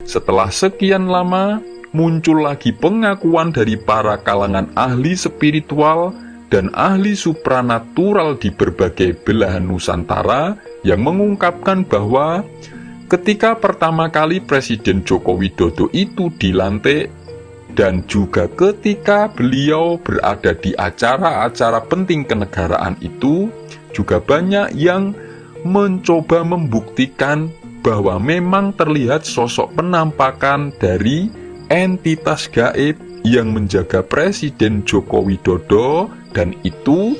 Setelah sekian lama, muncul lagi pengakuan dari para kalangan ahli spiritual dan ahli supranatural di berbagai belahan Nusantara yang mengungkapkan bahwa ketika pertama kali Presiden Joko Widodo itu dilantik dan juga ketika beliau berada di acara-acara penting kenegaraan itu, juga banyak yang mencoba membuktikan bahwa memang terlihat sosok penampakan dari entitas gaib yang menjaga Presiden Joko Widodo, dan itu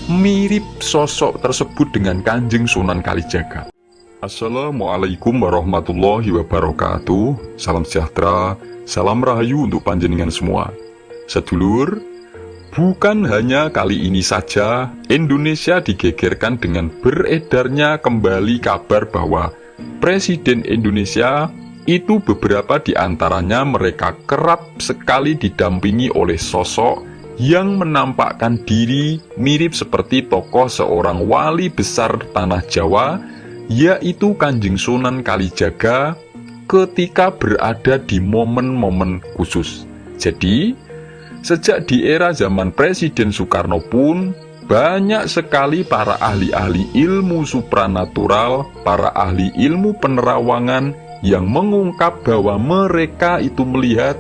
mirip sosok tersebut dengan Kanjeng Sunan Kalijaga. Assalamualaikum warahmatullahi wabarakatuh. Salam sejahtera, salam rahayu untuk panjenengan semua. Sedulur, bukan hanya kali ini saja Indonesia digegerkan dengan beredarnya kembali kabar bahwa Presiden Indonesia itu beberapa di antaranya mereka kerap sekali didampingi oleh sosok yang menampakkan diri mirip seperti tokoh seorang wali besar tanah Jawa, yaitu Kanjeng Sunan Kalijaga ketika berada di momen-momen khusus. Jadi, sejak di era zaman Presiden Soekarno pun banyak sekali para ahli-ahli ilmu supranatural, para ahli ilmu penerawangan yang mengungkap bahwa mereka itu melihat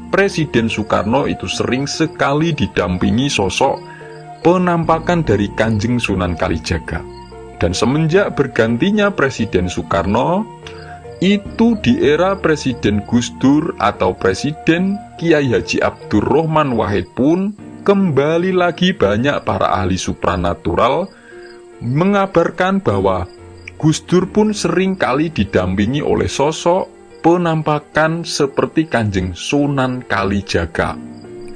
Presiden Soekarno itu sering sekali didampingi sosok penampakan dari Kanjeng Sunan Kalijaga. Dan semenjak bergantinya Presiden Soekarno, itu di era Presiden Gus Dur atau Presiden Kiai Haji Abdurrahman Wahid pun kembali lagi banyak para ahli supranatural mengabarkan bahwa Gus Dur pun sering kali didampingi oleh sosok penampakan seperti Kanjeng Sunan Kalijaga.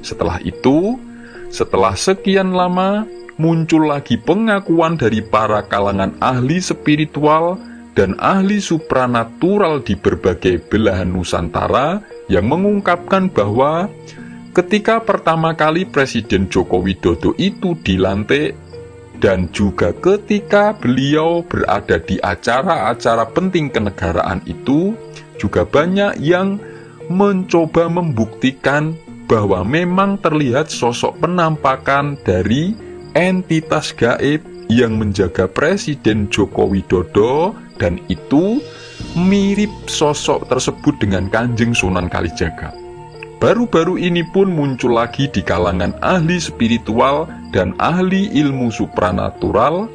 Setelah itu, setelah sekian lama, muncul lagi pengakuan dari para kalangan ahli spiritual dan ahli supranatural di berbagai belahan Nusantara yang mengungkapkan bahwa ketika pertama kali Presiden Joko Widodo itu dilantik dan juga ketika beliau berada di acara-acara penting kenegaraan itu, juga banyak yang mencoba membuktikan bahwa memang terlihat sosok penampakan dari entitas gaib yang menjaga Presiden Joko Widodo, dan itu mirip sosok tersebut dengan Kanjeng Sunan Kalijaga. Baru-baru ini pun muncul lagi di kalangan ahli spiritual dan ahli ilmu supranatural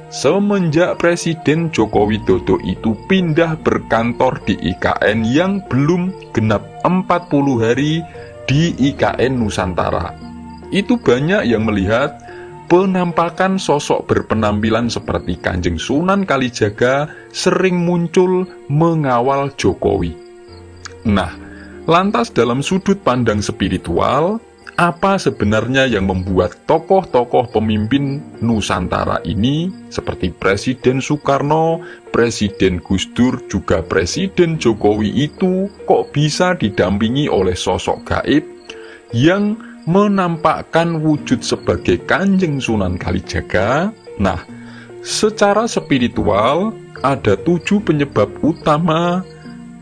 semenjak Presiden Joko Widodo itu pindah berkantor di IKN yang belum genap 40 hari di IKN Nusantara. Itu banyak yang melihat penampakan sosok berpenampilan seperti Kanjeng Sunan Kalijaga sering muncul mengawal Jokowi. Nah, lantas dalam sudut pandang spiritual, apa sebenarnya yang membuat tokoh-tokoh pemimpin Nusantara ini seperti Presiden Soekarno, Presiden Gus Dur, juga Presiden Jokowi itu kok bisa didampingi oleh sosok gaib yang menampakkan wujud sebagai Kanjeng Sunan Kalijaga? Nah, secara spiritual ada 7 penyebab utama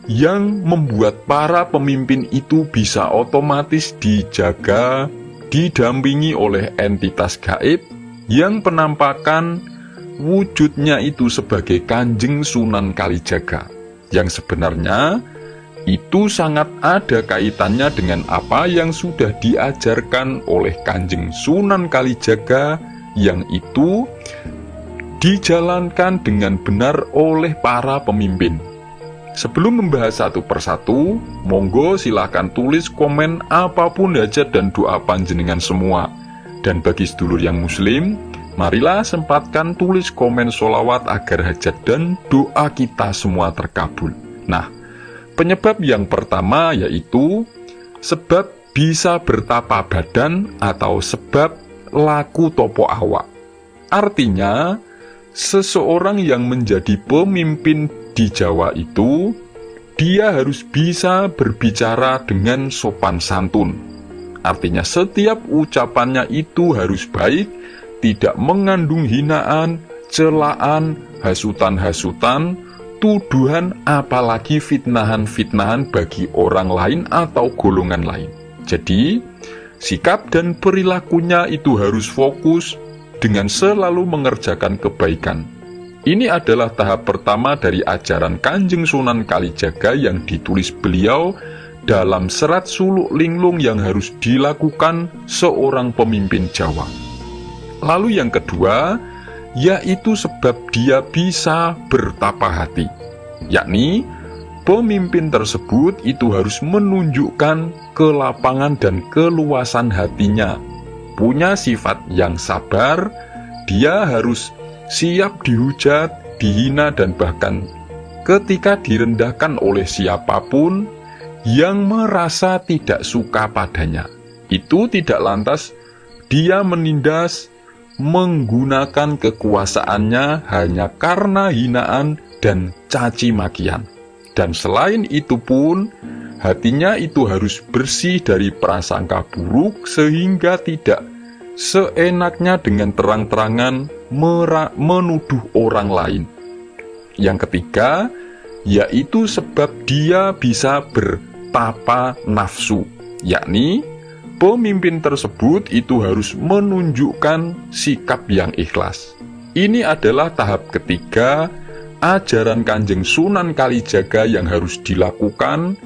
yang membuat para pemimpin itu bisa otomatis dijaga, didampingi oleh entitas gaib yang penampakan wujudnya itu sebagai Kanjeng Sunan Kalijaga, yang sebenarnya itu sangat ada kaitannya dengan apa yang sudah diajarkan oleh Kanjeng Sunan Kalijaga, yang itu dijalankan dengan benar oleh para pemimpin. Sebelum membahas satu persatu, monggo silahkan tulis komen apapun hajat dan doa panjenengan semua. Dan bagi sedulur yang muslim, marilah sempatkan tulis komen sholawat agar hajat dan doa kita semua terkabul. Nah, penyebab yang pertama yaitu sebab bisa bertapa badan atau sebab laku topo awak. Artinya, seseorang yang menjadi pemimpin di Jawa itu, dia harus bisa berbicara dengan sopan santun. Artinya setiap ucapannya itu harus baik, tidak mengandung hinaan, celaan, hasutan-hasutan, tuduhan apalagi fitnahan-fitnahan bagi orang lain atau golongan lain. Jadi, sikap dan perilakunya itu harus fokus dengan selalu mengerjakan kebaikan. Ini adalah tahap pertama dari ajaran Kanjeng Sunan Kalijaga yang ditulis beliau dalam serat suluk linglung yang harus dilakukan seorang pemimpin Jawa. Lalu yang kedua, yaitu sebab dia bisa bertapa hati, yakni pemimpin tersebut itu harus menunjukkan kelapangan dan keluasan hatinya, punya sifat yang sabar, dia harus siap dihujat, dihina, dan bahkan ketika direndahkan oleh siapapun yang merasa tidak suka padanya, itu tidak lantas dia menindas, menggunakan kekuasaannya hanya karena hinaan dan caci makian. Dan selain itu pun, hatinya itu harus bersih dari prasangka buruk sehingga tidak seenaknya dengan terang-terangan menuduh orang lain. Yang ketiga, yaitu sebab dia bisa bertapa nafsu, yakni pemimpin tersebut itu harus menunjukkan sikap yang ikhlas. Ini adalah tahap ketiga ajaran Kanjeng Sunan Kalijaga yang harus dilakukan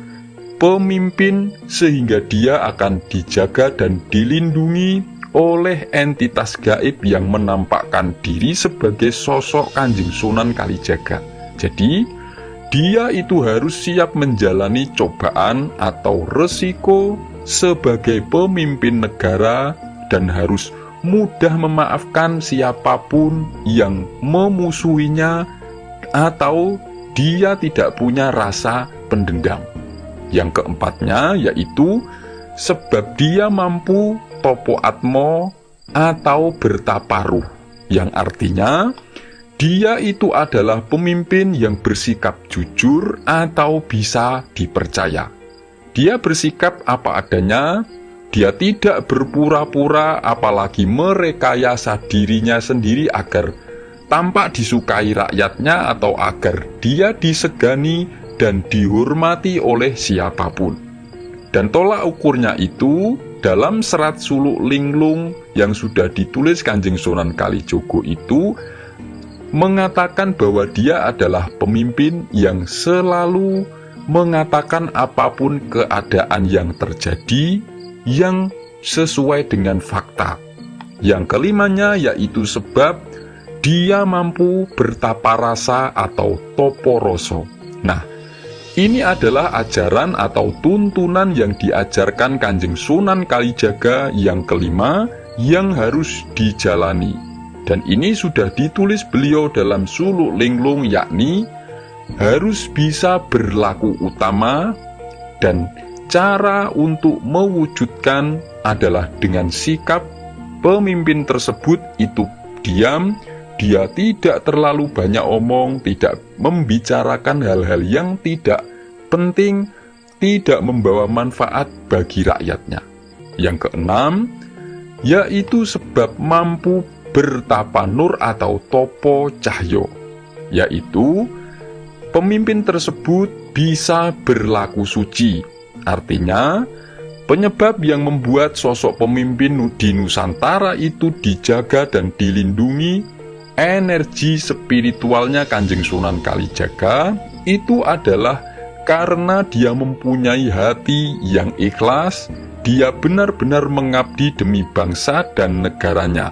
pemimpin sehingga dia akan dijaga dan dilindungi oleh entitas gaib yang menampakkan diri sebagai sosok Kanjeng Sunan Kalijaga. Jadi, dia itu harus siap menjalani cobaan atau resiko sebagai pemimpin negara dan harus mudah memaafkan siapapun yang memusuhinya atau dia tidak punya rasa pendendam. Yang keempatnya yaitu sebab dia mampu topo atmo atau bertaparuh, yang artinya dia itu adalah pemimpin yang bersikap jujur atau bisa dipercaya. Dia bersikap apa adanya, dia tidak berpura-pura apalagi merekayasa dirinya sendiri agar tampak disukai rakyatnya atau agar dia disegani dan dihormati oleh siapapun. Dan tolak ukurnya itu dalam serat suluk linglung yang sudah ditulis Kanjeng Sunan Kalijogo itu mengatakan bahwa dia adalah pemimpin yang selalu mengatakan apapun keadaan yang terjadi yang sesuai dengan fakta. Yang kelimanya yaitu sebab dia mampu bertapa rasa atau topo roso. Nah, ini adalah ajaran atau tuntunan yang diajarkan Kanjeng Sunan Kalijaga yang kelima yang harus dijalani. Dan ini sudah ditulis beliau dalam suluk linglung, yakni harus bisa berlaku utama, dan cara untuk mewujudkan adalah dengan sikap pemimpin tersebut itu diam, dia tidak terlalu banyak omong, tidak membicarakan hal-hal yang tidak penting, tidak membawa manfaat bagi rakyatnya. Yang keenam, yaitu sebab mampu bertapa nur atau topo cahyo, yaitu pemimpin tersebut bisa berlaku suci. Artinya, penyebab yang membuat sosok pemimpin di Nusantara itu dijaga dan dilindungi energi spiritualnya Kanjeng Sunan Kalijaga itu adalah karena dia mempunyai hati yang ikhlas, dia benar-benar mengabdi demi bangsa dan negaranya.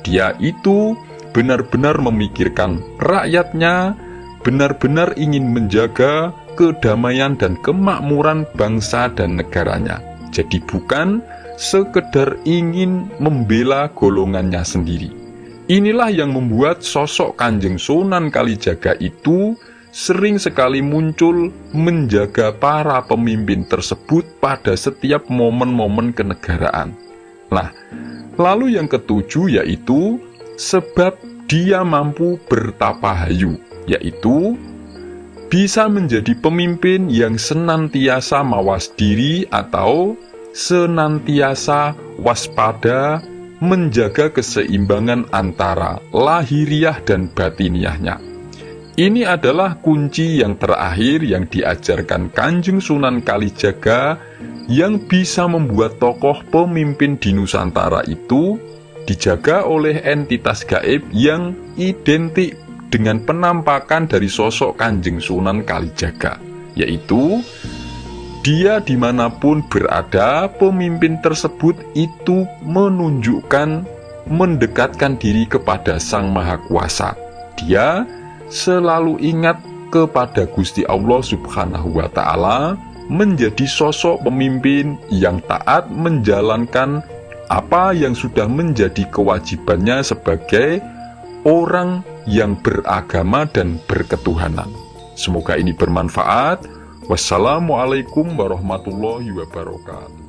Dia itu benar-benar memikirkan rakyatnya, benar-benar ingin menjaga kedamaian dan kemakmuran bangsa dan negaranya. Jadi bukan sekedar ingin membela golongannya sendiri. Inilah yang membuat sosok Kanjeng Sunan Kalijaga itu sering sekali muncul menjaga para pemimpin tersebut pada setiap momen-momen kenegaraan. Nah, lalu yang ketujuh yaitu sebab dia mampu bertapa hayu, yaitu bisa menjadi pemimpin yang senantiasa mawas diri atau senantiasa waspada, menjaga keseimbangan antara lahiriah dan batiniahnya. Ini adalah kunci yang terakhir yang diajarkan Kanjeng Sunan Kalijaga yang bisa membuat tokoh pemimpin di Nusantara itu dijaga oleh entitas gaib yang identik dengan penampakan dari sosok Kanjeng Sunan Kalijaga, yaitu dia dimanapun berada, pemimpin tersebut itu menunjukkan mendekatkan diri kepada Sang Maha Kuasa. Dia selalu ingat kepada Gusti Allah Subhanahu wa Ta'ala, menjadi sosok pemimpin yang taat menjalankan apa yang sudah menjadi kewajibannya sebagai orang yang beragama dan berketuhanan. Semoga ini bermanfaat. Wassalamualaikum warahmatullahi wabarakatuh.